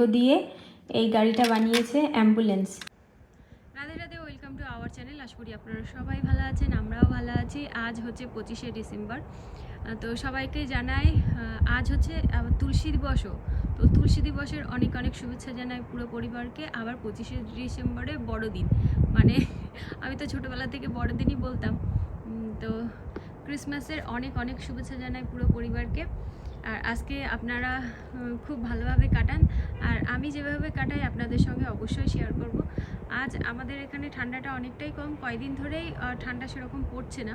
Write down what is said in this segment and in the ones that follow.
Lego দিয়ে এই গাড়িটা বানিয়েছে ambulance. Radhe Radhe, welcome to our channel. আশা করি আপনারা সবাই ভালো আছেন, আমরাও ভালো আছি। আজ হচ্ছে 25শে ডিসেম্বর। তো সবাইকে জানাই আজ হচ্ছে তুলসী দিবসও। তো তুলসী দিবসের অনেক অনেক শুভেচ্ছা জানাই পুরো পরিবারকে। আবার 25শে ডিসেম্বরে বড়দিন, মানে আমি তো ছোটোবেলা থেকে বড়দিনই বলতাম। তো ক্রিসমাসের অনেক অনেক শুভেচ্ছা জানাই পুরো পরিবারকে। আর আজকে আপনারা খুব ভালোভাবে কাটান, আর আমি যেভাবে কাটাই আপনাদের সঙ্গে অবশ্যই শেয়ার করব। আজ আমাদের এখানে ঠান্ডাটা অনেকটাই কম, কয়েকদিন ধরেই ঠান্ডা সেরকম পড়ছে না।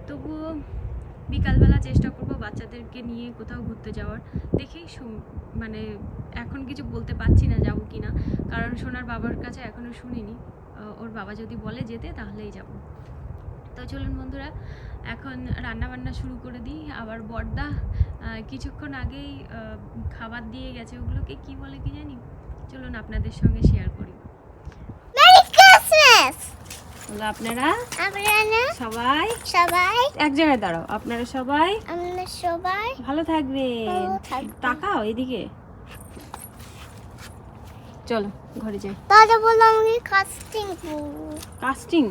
তবুও বিকালবেলা চেষ্টা করব বাচ্চাদেরকে নিয়ে কোথাও ঘুরতে যাওয়ার। দেখি মানে এখন কিছু বলতে পারছি না যাবো কি না, কারণ সোনার বাবার কাছে এখনও শুনিনি। ওর বাবা যদি বলে যেতে তাহলেই যাব। তো চলুন বন্ধুরা, এখন রান্নাবান্না শুরু করে দিই। আবার বড়দা কিছুক্ষণ আগেই খাবার দিয়ে গেছে, ওগুলোকে কি বলে কি জানি। চলুন আপনাদের সঙ্গে শেয়ার করি। আপনারা সবাই এক জায়গায় দাঁড়াও। আপনারা সবাই ভালো থাকবেন। তাকাও এদিকে, চলো ঘরে যাই। কাস্টিং।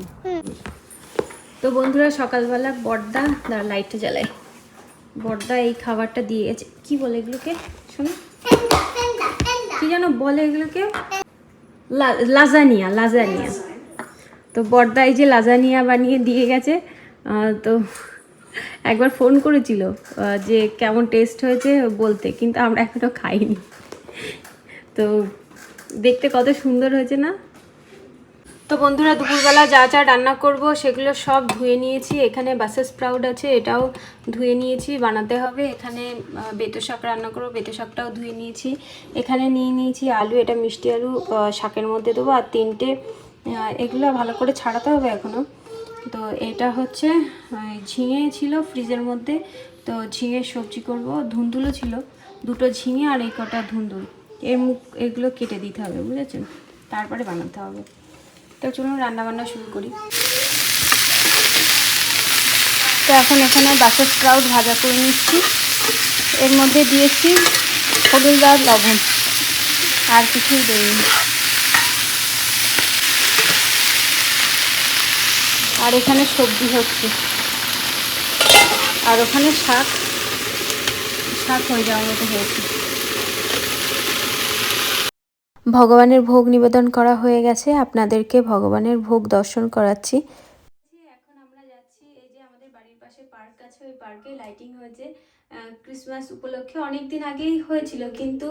তো বন্ধুরা, সকালবেলা বড়দা লাইটটা জ্বালায়, বড়দা এই খাবারটা দিয়ে গেছে। কি বলে এগুলোকে শোনো, কি যেন বলে এগুলোকে? লাজানিয়া। লাজানিয়া। তো বড়দা এই যে লাজানিয়া বানিয়ে দিয়ে গেছে। তো একবার ফোন করেছিল যে কেমন টেস্ট হয়েছে বলতে, কিন্তু আমরা এখনও খাইনি। তো দেখতে কত সুন্দর হয়েছে না? তো বন্ধুরা, দুপুরবেলা যা যা রান্না করব সেগুলো সব ধুয়ে নিয়েছি। এখানে বাসেস স্প্রাউট আছে, এটাও ধুয়ে নিয়েছি, বানাতে হবে। এখানে বেতো শাক রান্না করবো, বেতো শাকটাও ধুয়ে নিয়েছি। এখানে নিয়ে নিয়েছি আলু, এটা মিষ্টি আলু শাকের মধ্যে দেবো। আর তিনটে এগুলো ভালো করে ছাড়াতে হবে এখনও। তো এটা হচ্ছে ঝিঙে ছিল ফ্রিজের মধ্যে, তো ঝিঙের সবজি করব। ধুন্দুলও ছিল, দুটো ঝিঙে আর এই কটা ধুন্দুল, এর মুখ এগুলো কেটে দিতে হবে, বুঝেছেন? তারপরে বানাতে হবে। তো চলুন রান্নাবান্না শুরু করি। তো এখন এখানে বাসের স্প্রাউট ভাজা করে নিচ্ছি। এর মধ্যে দিয়েছি হলুদ আর লবণ, আর কিছুই দিইনি। আর এখানে সবজি হচ্ছে, আর ওখানে শাক হয়ে যাওয়ার মতো হয়েছে। ভগবানের ভোগ নিবেদন করা হয়ে গেছে, আপনাদেরকে ভগবানের ভোগ দর্শন করাচ্ছি। এখন আমরা যাচ্ছি, এই যে আমাদের বাড়ির পাশে পার্ক আছে, ওই পার্কে লাইটিং হয়েছে ক্রিসমাস উপলক্ষে। অনেক দিন আগেই হয়েছিল, কিন্তু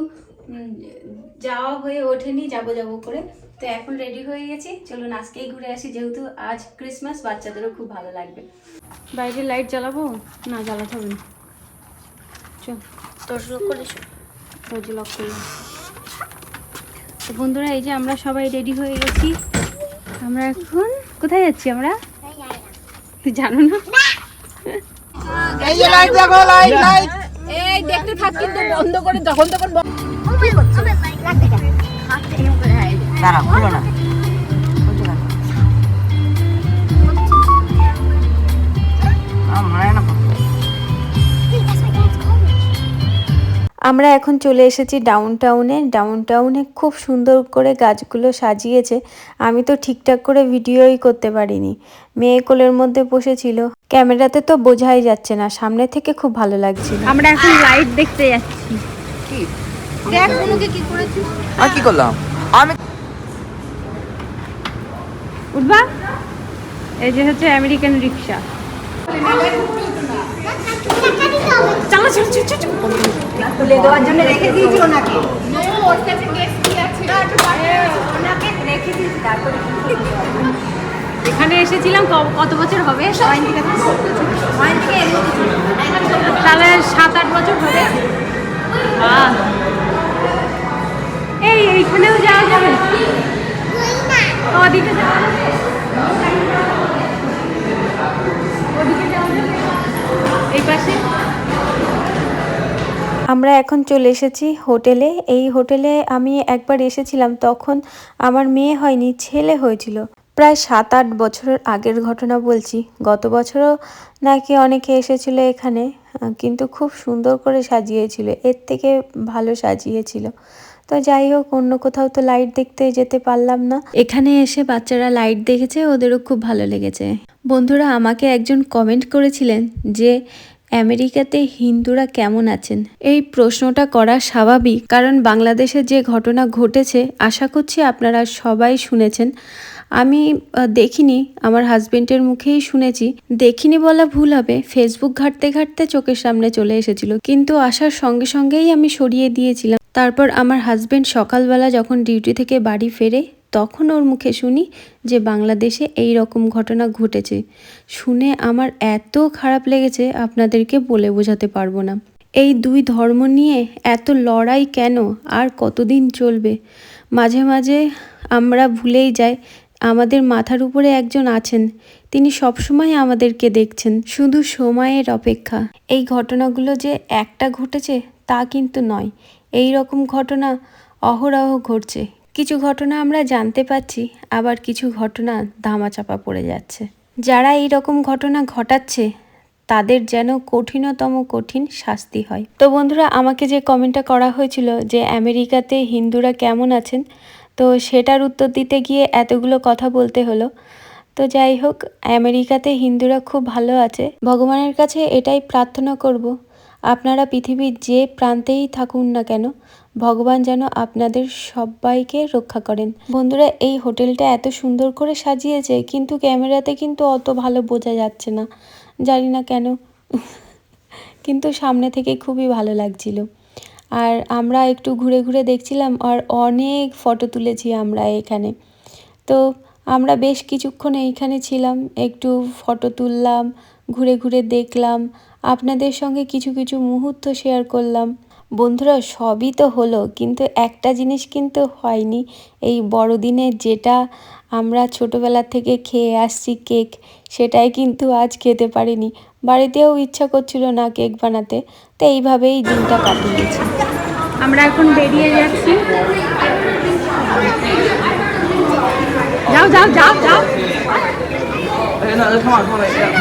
যাওয়া হয়ে ওঠেনি, যাবো করে। তো এখন রেডি হয়ে গেছি, চলুন আজকেই ঘুরে আসি, যেহেতু আজ ক্রিসমাস, বাচ্চাদেরও খুব ভালো লাগবে। বাইরে লাইট জ্বালাবো না? জ্বালাতে হবে না, চল দরজা লক করে। তো বন্ধুরা, এই যে আমরা সবাই রেডি হয়ে গেছি। আমরা এখন কোথায় যাচ্ছি? আমরা জানো না? এই যে লাইট দেখো, লাইট এই দেখতে থাক, কিন্তু বন্ধ করে যখন তখন দাঁড়াও, খুলো না। আমরা এখন চলে এসেছি ডাউনটাউনে খুব সুন্দর করে গাছগুলো সাজিয়েছে। আমি তো ঠিকঠাক করে ভিডিওই করতে পারিনি, মেয়ে কোলের মধ্যে বসেছিল, ক্যামেরাতে তো বোঝাই যাচ্ছে না, সামনে থেকে খুব ভালো লাগছিল। আমরা এখন লাইট দেখতে যাচ্ছি। কি দেখ কোনকে কি করেছিস? আর কি করলাম আমি? উঠবা? এই যে হচ্ছে আমেরিকান রিক্সা। চলো চলো চলো, তুলে দেওয়ার জন্য রেখে দিয়েছি ওনাকে। ওর কাছে কেস কি আছে? ওনাকে রেখে দিয়েছি, তারপরে এখানে এসেছিলাম কত বছর হবে? তাহলে 7-8 বছর হবে। এইখানেও যাওয়া যাবে, ওদিকে যাওয়া যাবে, এই পাশে। আমরা এখন চলে এসেছি হোটেলে। এই হোটেলে আমি একবার এসেছিলাম, তখন আমার মেয়ে হয়নি, ছেলে হয়েছিল। প্রায় 7-8 বছর আগের ঘটনা বলছি। গত বছরও নাকি অনেকে এসেছিল এখানে, কিন্তু খুব সুন্দর করে সাজিয়েছিল, এর থেকে ভালো সাজিয়েছিল। তো যাই হোক, অন্য কোথাও তো লাইট দেখতে যেতে পারলাম না। এখানে এসে বাচ্চারা লাইট দেখেছে, ওদেরও খুব ভালো লেগেছে। বন্ধুরা, আমাকে একজন কমেন্ট করেছিলেন যে আমেরিকাতে হিন্দুরা কেমন আছেন। এই প্রশ্নটা করা স্বাভাবিক, কারণ বাংলাদেশে যে ঘটনা ঘটেছে আশা করছি আপনারা সবাই শুনেছেন। আমি দেখিনি, আমার হাজবেন্ডের মুখেই শুনেছি। দেখিনি বলা ভুল হবে, ফেসবুক ঘাঁটতে ঘাঁটতে চোখের সামনে চলে এসেছিল, কিন্তু আসার সঙ্গে সঙ্গেই আমি সরিয়ে দিয়েছিলাম। তারপর আমার হাজবেন্ড সকালবেলা যখন ডিউটি থেকে বাড়ি ফেরে তখন ওর মুখে শুনি যে বাংলাদেশে এই রকম ঘটনা ঘটেছে। শুনে আমার এত খারাপ লেগেছে, আপনাদেরকে বলে বোঝাতে পারবো না। এই দুই ধর্ম নিয়ে এত লড়াই কেন, আর কতদিন চলবে? মাঝে মাঝে আমরা ভুলেই যাই আমাদের মাথার উপরে একজন আছেন, তিনি সবসময় আমাদেরকে দেখছেন, শুধু সময়ের অপেক্ষা। এই ঘটনাগুলো যে একটা ঘটেছে তা কিন্তু নয়, এই রকম ঘটনা অহরহ ঘটছে। কিছু ঘটনা আমরা জানতে পাচ্ছি, আবার কিছু ঘটনা ধামাচাপা পড়ে যাচ্ছে। যারা এই রকম ঘটনা ঘটাচ্ছে তাদের যেন কঠিনতম কঠিন শাস্তি হয়। তো বন্ধুরা, আমাকে যে কমেন্টটা করা হয়েছিল যে আমেরিকাতে হিন্দুরা কেমন আছেন, তো সেটার উত্তর দিতে গিয়ে এতগুলো কথা বলতে হলো। তো যাই হোক, আমেরিকাতে হিন্দুরা খুব ভালো আছে। ভগবানের কাছে এটাই প্রার্থনা করব, আপনারা পৃথিবীর যে প্রান্তেই থাকুন না কেন, ভগবান যেন আপনাদের সবাইকে রক্ষা করেন। বন্ধুরা, এই হোটেলটা এত সুন্দর করে সাজিয়েছে, কিন্তু ক্যামেরাতে কিন্তু অত ভালো বোঝা যাচ্ছে না, জানি না কেন। কিন্তু সামনে থেকে খুবই ভালো লাগছিল। আর আমরা একটু ঘুরে ঘুরে দেখছিলাম, আর অনেক ফটো তুলেছি আমরা এখানে। তো আমরা বেশ কিছুক্ষণ এইখানে ছিলাম, একটু ফটো তুললাম, ঘুরে ঘুরে দেখলাম, আপনাদের সঙ্গে কিছু কিছু মুহূর্ত শেয়ার করলাম। বন্ধুরা, সবই তো হলো, কিন্তু একটা জিনিস কিন্তু হয়নি। এই বড়দিনে যেটা আমরা ছোটোবেলা থেকে খেয়ে আসছি কেক, সেটাই কিন্তু আজ খেতে পারিনি। বাড়িতেও ইচ্ছা করছিল না কেক বানাতে, তো এইভাবেই দিনটা কাটিয়েছি। আমরা এখন বেরিয়ে যাচ্ছি। যাও যাও যাও যাও। Okay, no, come on, yeah.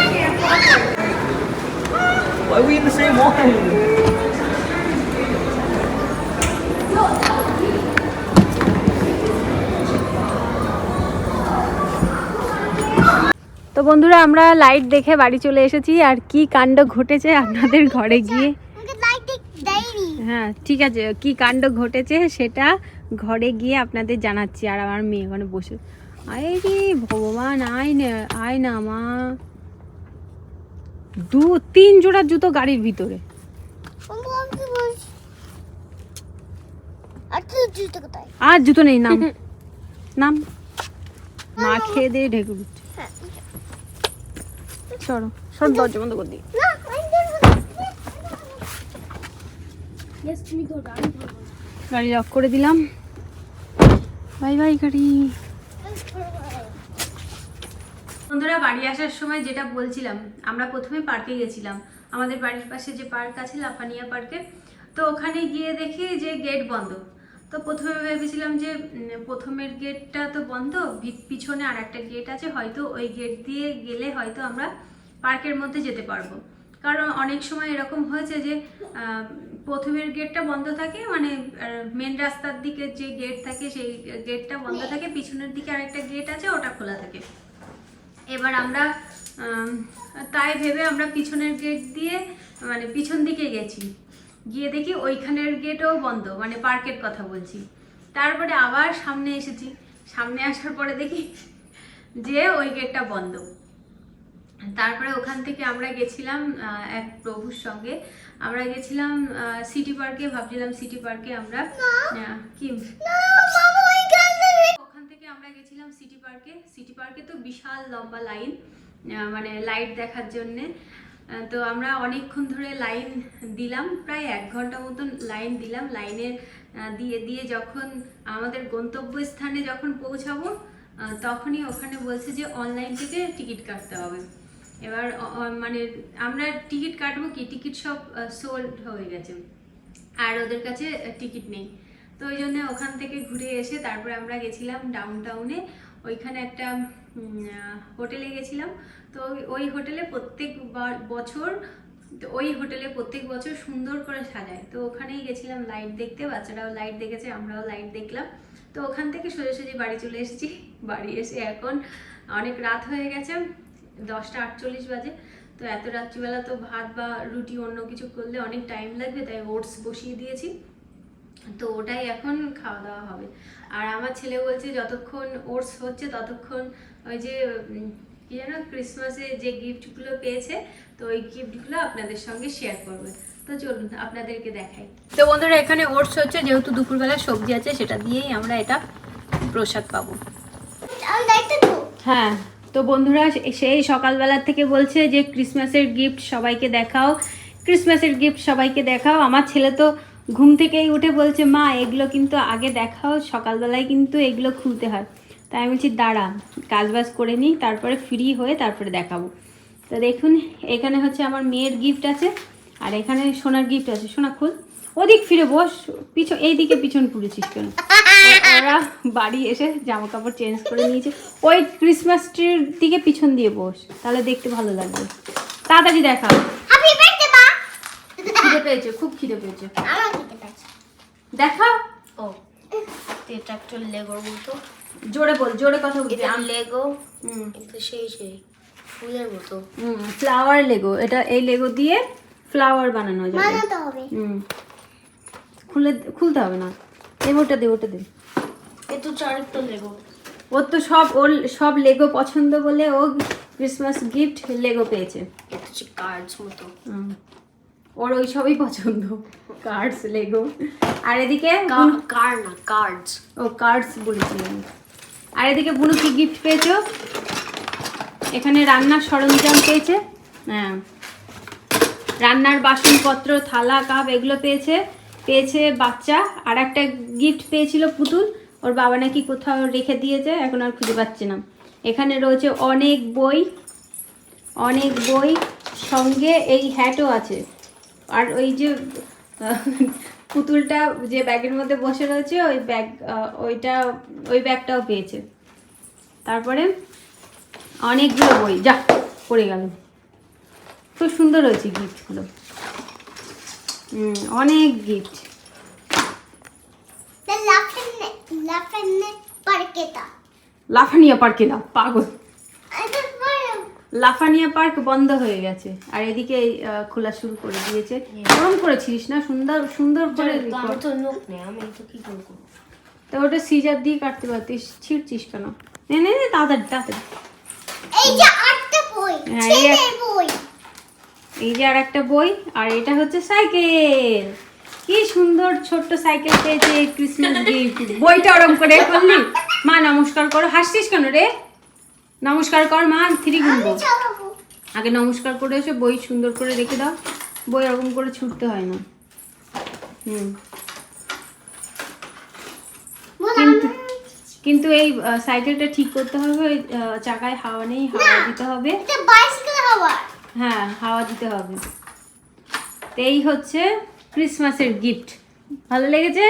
Why are we in the same one? তো বন্ধুরা, আমরা লাইট দেখে বাড়ি চলে এসেছি। আর কি কাণ্ড ঘটেছে আপনাদের ঘরে গিয়ে, হ্যাঁ ঠিক আছে, কি কাণ্ড ঘটেছে সেটা ঘরে গিয়ে আপনাদের জানাচ্ছি। আর আমার মেয়ে ওখানে বসে, আয় রে ভগবান, আয় না মা। 2-3 জোড়া জুতো গাড়ির ভিতরে। আর জুতো নেই, নাম নাম। মা খেয়ে দিয়ে ঢেকে দিচ্ছে। সরো সর, দরজা বন্ধ করে দিই। গাড়ি লক করে দিলাম। বাই বাই গাড়ি। বন্ধুরা, বাড়ি আসার সময় যেটা বলছিলাম, আমরা প্রথমে পার্কে গেছিলাম, আমাদের বাড়ির পাশে যে পার্ক আছে লাফানিয়া পার্কে। তো ওখানে গিয়ে দেখি যে গেট বন্ধ। তো প্রথমে ভেবেছিলাম যে প্রথমের গেটটা তো বন্ধ, পিছনে আর একটা গেট আছে, হয়তো ওই গেট দিয়ে গেলে হয়তো আমরা পার্কের মধ্যে যেতে পারবো। কারণ অনেক সময় এরকম হয়েছে যে প্রথমের গেটটা বন্ধ থাকে, মানে মেন রাস্তার দিকে যে গেট থাকে সেই গেটটা বন্ধ থাকে, পিছনের দিকে আরেকটা গেট আছে, ওটা খোলা থাকে। এবার আমরা তাই ভেবে আমরা পিছনের গেট দিয়ে, মানে পিছন দিকে গেছি, গিয়ে দেখি ওইখানের গেটও বন্ধ, মানে পার্কের কথা বলছি। তারপরে আবার সামনে এসেছি, সামনে আসার পরে দেখি যে ওই গেটটা বন্ধ। তারপরে ওখান থেকে আমরা গেছিলাম এক প্রভুর সঙ্গে, আমরা গেছিলাম সিটি পার্কে। ভাবছিলাম সিটি পার্কে আমরা কি, ওখান থেকে আমরা গেছিলাম সিটি পার্কে। সিটি পার্কে তো বিশাল লম্বা লাইন, মানে লাইট দেখার জন্যে। তো আমরা অনেকক্ষণ ধরে লাইন দিলাম, প্রায় 1 ঘন্টা মতন লাইন দিলাম। লাইনের দিয়ে যখন আমাদের গন্তব্যস্থানে যখন পৌঁছাবো, তখনই ওখানে বলছে যে অনলাইন থেকে টিকিট কাটতে হবে। এবার মানে আমরা টিকিট কাটবো কি, টিকিট সব সোল্ড হয়ে গেছে, আর ওদের কাছে টিকিট নেই। তো ওই জন্য ওখান থেকে ঘুরে এসে তারপরে আমরা গেছিলাম ডাউনটাউনে, ওইখানে একটা হোটেলে গেছিলাম। তো ওই হোটেলে প্রত্যেক বছর তো ওই হোটেলে প্রত্যেক বছর সুন্দর করে সাজায়, তো ওখানেই গেছিলাম লাইট দেখতে, বাচ্চারাও লাইট দেখেছে, আমরাও লাইট দেখলাম। তো ওখান থেকে সোজাসুজি বাড়ি চলে এসেছি। বাড়ি এসে এখন অনেক রাত হয়ে গেছে, 10টা 48 বাজে। তো এত রাত্রিবেলা তো ভাত বা রুটি অন্য কিছু করলে অনেক টাইম লাগবে, তাই ওটস বসিয়ে দিয়েছি। তো ওটাই এখন খাওয়া দাওয়া হবে। আর আমার ছেলে বলছে যতক্ষণ ওটস হচ্ছে ততক্ষণ ওই যে কি যেন ক্রিসমাসে যে গিফটগুলো পেয়েছে, তো ওই গিফটগুলো আপনাদের সঙ্গে শেয়ার করবে। তো চলুন আপনাদেরকে দেখাই। তো বন্ধুরা এখানে ওটস হচ্ছে, যেহেতু দুপুরবেলা সবজি আছে সেটা দিয়েই আমরা এটা প্রসাদ পাবো। হ্যাঁ, তো বন্ধুরা সেই সকালবেলা থেকে বলছে যে ক্রিসমাসের গিফট সবাইকে দেখাও, ক্রিসমাসের গিফট সবাইকে দেখাও। আমার ছেলে তো ঘুম থেকেই উঠে বলছে মা এগুলো কিন্তু আগে দেখাও, সকালবেলায় কিন্তু এগুলো খুলতে হয়। তাই আমি বলছি দাঁড়া কাজবাজ করে নিই, তারপরে ফ্রি হয়ে তারপরে দেখাবো। তো দেখুন এখানে হচ্ছে আমার মেয়ের গিফট আছে, আর এখানে সোনার গিফট আছে। সোনা খুল, ওদিক ফিরে বস, পিছন এইদিকে পিছন পুড়েছিস কেন? ওরা বাড়ি এসে জামা কাপড় চেঞ্জ করে নিয়েছে, ওই ক্রিসমাস ট্রির দিকে পিছন দিয়ে বস, তাহলে দেখতে ভালো লাগবে। তাড়াতাড়ি দেখা। খিদে পেয়েছে, খুব খিদে পেয়েছে। দেখা। ও এটা একটা লেগোর মতো। জোরে বল, জোরে কথা বলবি। এটা লেগো, কিন্তু সেই ফুলের মতো। ফ্লাওয়ার লেগো, এটা এই লেগো দিয়ে ফ্লাওয়ার বানানো যাবে। বানাতে হবে। খুলতে হবে না, এই ওটা দে, ওটা দে। এ তো চারটা লেগো। ওর তো ওর সব লেগো পছন্দ বলে ও ক্রিসমাস গিফট লেগো পেয়েছে। এটা হচ্ছে কার্ডস মতো। ওর ওই সবই পছন্দ, কার্ডস লেগো। আর এদিকে কার না কার্ডস, ও কার্ডস বলেছি আমি। আর এদিকে বুনু কি গিফট পেয়েছো? এখানে রান্নার সরঞ্জাম পেয়েছে। হ্যাঁ, রান্নার বাসনপত্র, থালা কাপ এগুলো পেয়েছে বাচ্চা। আর একটা গিফট পেয়েছিল পুতুল, ওর বাবা নাকি কোথাও রেখে দিয়েছে, এখন আর খুঁজে পাচ্ছে না। এখানে রয়েছে অনেক বই, সঙ্গে এই হ্যাটও আছে। আর ওই যে পুতুলটা যে ব্যাগের মধ্যে বসে রয়েছে ওই ব্যাগটাও পেয়েছে। তারপরে অনেকগুলো বই, যা পড়ে গেল। খুব সুন্দর হয়েছে গিফটগুলো, অনেক গিফট। লাফানিয়া পার্কে দাও পাগল, লাফানিয়া পার্ক বন্ধ হয়ে গেছে। আর এদিকে খোলা শুরু করে দিয়েছে। গরম করেছিস না, সুন্দর করে। আমি তো নখ নেই, আমি তো কি করব? তো ওটা সিজার দিয়ে কাটতে পারতিস, ছিঁড়ছিস কেন? নে তাড়াতাড়ি। এই যে আরেকটা বই, ছেলের বই। এই যে আর একটা বই। আর এটা হচ্ছে সাইকেল। কি সুন্দর ছোট্ট সাইকেল পেয়েছে ক্রিসমাস গিফট। বইটা ওরম করে করলি? মা নমস্কার করো। হাসছিস কেন রে? নমস্কার কর মা, 3 গুনবো। আগে নমস্কার করে এসে বই সুন্দর করে রেখে দাও। বই ওরকম করে ছুটতে হয় না। কিন্তু এই সাইকেলটা ঠিক করতে হবে, ওই চাকায় হাওয়া নেই, হাওয়া দিতে হবে। হ্যাঁ, হাওয়া দিতে হবে। তো এই হচ্ছে ক্রিসমাসের গিফট। ভালো লেগেছে?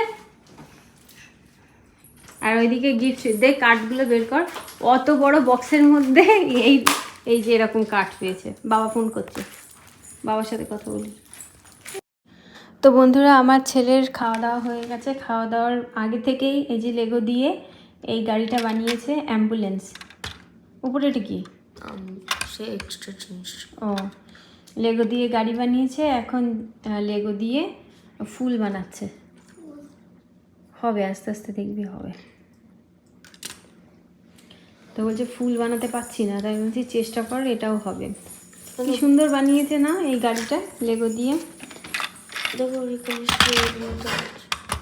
আর ওইদিকে গিফট দে, কার্ডগুলো বের কর। অত বড় বক্সের মধ্যে এই যে এরকম কার্ড পেয়েছে। বাবা ফোন করছে, বাবার সাথে কথা বলি। তো বন্ধুরা আমার ছেলের খাওয়া দাওয়া হয়ে গেছে। খাওয়া দাওয়ার আগে থেকেই এই যে লেগো দিয়ে এই গাড়িটা বানিয়েছে, অ্যাম্বুলেন্স। উপরে এটা কি? সে এক্সট্রা জিনিস। ও, লেগো দিয়ে গাড়ি বানিয়েছে, এখন লেগো দিয়ে ফুল বানাচ্ছে। হবে, আস্তে আস্তে দেখবি হবে। তো বলছে ফুল বানাতে পারছি না, তাই বলছি চেষ্টা কর, এটাও হবে। কি সুন্দর বানিয়েছে না এই গাড়িটা লেগো দিয়ে।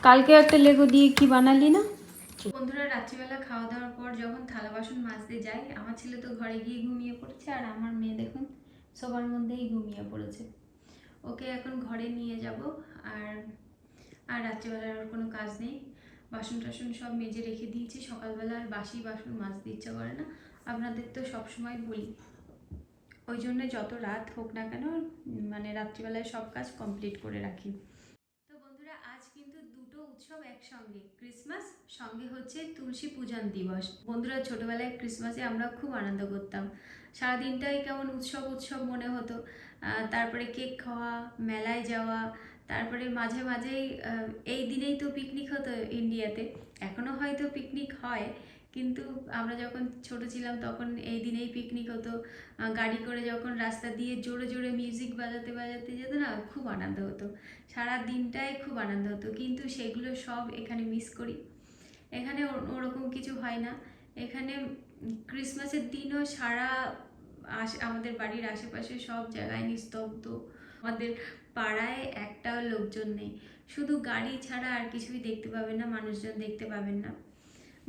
কালকে একটা লেগো দিয়ে কি বানালি না? বন্ধুরা রাত্রিবেলা খাওয়া দাওয়ার পর যখন থালা বাসন মাজতে যাই, আমার ছেলে তো ঘরে গিয়ে ঘুমিয়ে পড়েছে, আর আমার মেয়ে দেখুন সবার মধ্যেই ঘুমিয়ে পড়েছে। ওকে এখন ঘরে নিয়ে যাব। আর রাত্রিবেলার আর কোনো কাজ নেই, বাসন টাসন সব মেজে রেখে দিয়েছি। সকালবেলা আর বাসি বাসন মাজতে ইচ্ছা করে না, আপনাদের তো সবসময় বলি। ওই জন্য যত রাত হোক না কেন, মানে রাত্রিবেলায় সব কাজ কমপ্লিট করে রাখি। তো বন্ধুরা আজ কিন্তু 2টো উৎসব একসঙ্গে, ক্রিসমাস সঙ্গে হচ্ছে তুলসী পূজন দিবস। বন্ধুরা, ছোটবেলায় ক্রিসমাসে আমরা খুব আনন্দ করতাম, সারাদিনটাই কেমন উৎসব উৎসব মনে হতো। তারপরে কেক খাওয়া, মেলায় যাওয়া, তারপরে মাঝে মাঝেই এই দিনেই তো পিকনিক হতো ইন্ডিয়াতে, এখনও হয়তো পিকনিক হয়, কিন্তু আমরা যখন ছোট ছিলাম তখন এই দিনেই পিকনিক হতো। গাড়ি করে যখন রাস্তা দিয়ে জোরে জোরে মিউজিক বাজাতে বাজাতে যেত না, খুব আনন্দ হতো, সারা দিনটাই খুব আনন্দ হতো। কিন্তু সেগুলো সব এখানে মিস করি। এখানে ওরকম কিছু হয় না। এখানে ক্রিসমাসের দিনও সারা আমাদের বাড়ির আশেপাশে সব জায়গায় নিস্তব্ধ, আমাদের পাড়ায় একটাও লোকজন নেই, শুধু গাড়ি ছাড়া আর কিছুই দেখতে পাবেন না, মানুষজন দেখতে পাবেন না।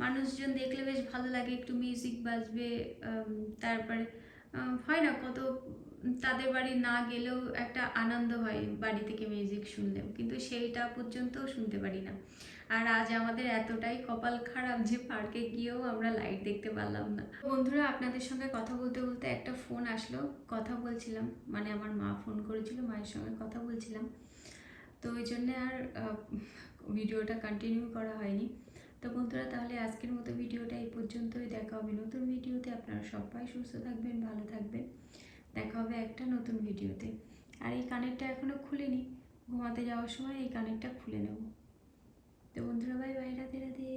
মানুষজন দেখলে বেশ ভালো লাগে, একটু মিউজিক বাজবে, তারপরে হয় না কত, তাদের বাড়ি না গেলেও একটা আনন্দ হয় বাড়ি থেকে মিউজিক শুনলেও, কিন্তু সেইটা পর্যন্তও শুনতে পারি না। আর আজ আমাদের এতটাই কপাল খারাপ যে পার্কে গিয়েও আমরা লাইট দেখতে পারলাম না। বন্ধুরা, আপনাদের সঙ্গে কথা বলতে বলতে একটা ফোন আসলো, কথা বলছিলাম, মানে আমার মা ফোন করেছিল, মায়ের সঙ্গে কথা বলছিলাম, তো ওই জন্যে আর ভিডিওটা কন্টিনিউ করা হয়নি। তো বন্ধুরা, তাহলে আজকের মতো ভিডিওটা এই পর্যন্তই। দেখা হবে নতুন ভিডিওতে। আপনারা সবাই সুস্থ থাকবেন, ভালো থাকবেন। দেখা হবে একটা নতুন ভিডিওতে। আর এই কানেরটা এখনও খুলিনি, ঘুমাতে যাওয়ার সময় এই কানেরটা খুলে নেব। তো বন্ধুরা, বাই বাই, রাধে রাধে।